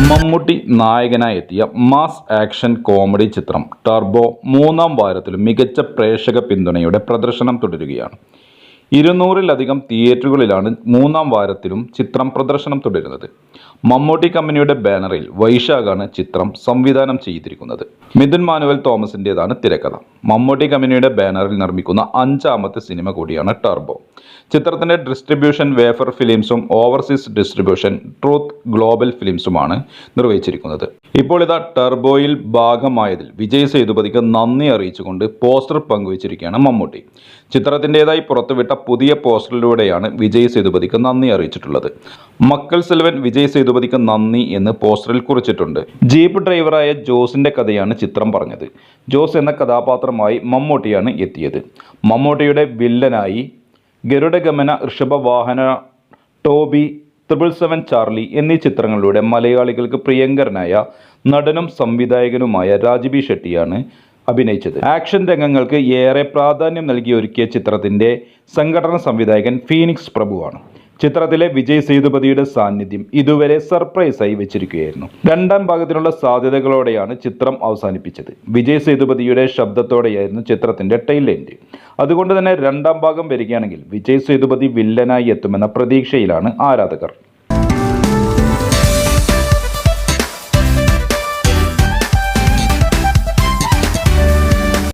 മമ്മൂട്ടി നായകനായി എത്തിയ mass action comedy ചിത്രം ടർബോ മൂന്നാം വാരത്തിലും മികച്ച പ്രേക്ഷക പിന്തുണയോടെ പ്രദർശനം തുടരുകയാണ്. 200-ലധികം തിയേറ്ററുകളിലാണ് മൂന്നാം വാരത്തിലും ചിത്രം പ്രദർശനം തുടരുന്നത്. മമ്മൂട്ടി കമ്പനിയുടെ ബാനറിൽ വൈശാഖാണ് ചിത്രം സംവിധാനം ചെയ്തിരിക്കുന്നത്. മിഥുൻ മാനുവൽ തോമസിൻ്റെതാണ് തിരക്കഥ. മമ്മൂട്ടി കമ്പനിയുടെ ബാനറിൽ നിർമ്മിക്കുന്ന 5ാമത്തെ സിനിമ കൂടിയാണ് ടർബോ. ചിത്രത്തിന്റെ ഡിസ്ട്രിബ്യൂഷൻ വേഫർ ഫിലിംസും ഓവർസീസ് ഡിസ്ട്രിബ്യൂഷൻ ട്രൂത്ത് ഗ്ലോബൽ ഫിലിംസുമാണ് നിർവഹിച്ചിരിക്കുന്നത്. ഇപ്പോൾ ഇതാ ടർബോയിൽ ഭാഗമായതിൽ വിജയ് സേതുപതിക്ക് നന്ദി അറിയിച്ചുകൊണ്ട് പോസ്റ്റർ പങ്കുവച്ചിരിക്കുകയാണ് മമ്മൂട്ടി. ചിത്രത്തിൻ്റെതായി പുറത്തുവിട്ട പുതിയ പോസ്റ്ററിലൂടെയാണ് വിജയ് സേതുപതിക്ക് നന്ദി അറിയിച്ചിട്ടുള്ളത്. മക്കൾ സെൽവൻ വിജയ് സേതുപതിക്ക് നന്ദി എന്ന് പോസ്റ്ററിൽ കുറിച്ചിട്ടുണ്ട്. ജീപ്പ് ഡ്രൈവറായ ജോസിന്റെ കഥയാണ് ചിത്രം പറഞ്ഞത്. ജോസ് എന്ന കഥാപാത്രമായി മമ്മൂട്ടിയാണ് എത്തിയത്. മമ്മൂട്ടിയുടെ വില്ലനായി ഗരുഡഗമന, ഋഷഭവാഹന, ടോബി, 777 ചാർലി എന്നീ ചിത്രങ്ങളിലൂടെ മലയാളികൾക്ക് പ്രിയങ്കരനായ നടനും സംവിധായകനുമായ രാജ്ബി ഷെട്ടിയാണ് അഭിനയിച്ചത്. ആക്ഷൻ രംഗങ്ങൾക്ക് ഏറെ പ്രാധാന്യം നൽകി ഒരുക്കിയ ചിത്രത്തിന്റെ സംഘടന സംവിധായകൻ ഫീനിക്സ് പ്രഭുവാണ്. ചിത്രത്തിലെ വിജയ് സേതുപതിയുടെ സാന്നിധ്യം ഇതുവരെ സർപ്രൈസായി വെച്ചിരിക്കുകയായിരുന്നു. 2ാം ഭാഗത്തിനുള്ള സാധ്യതകളോടെയാണ് ചിത്രം അവസാനിപ്പിച്ചത്. വിജയ് സേതുപതിയുടെ ശബ്ദത്തോടെയായിരുന്നു ചിത്രത്തിന്റെ ടൈൽ എൻഡ്. അതുകൊണ്ട് തന്നെ 2ാം ഭാഗം വരികയാണെങ്കിൽ വിജയ് സേതുപതി വില്ലനായി എത്തുമെന്ന പ്രതീക്ഷയിലാണ് ആരാധകർ.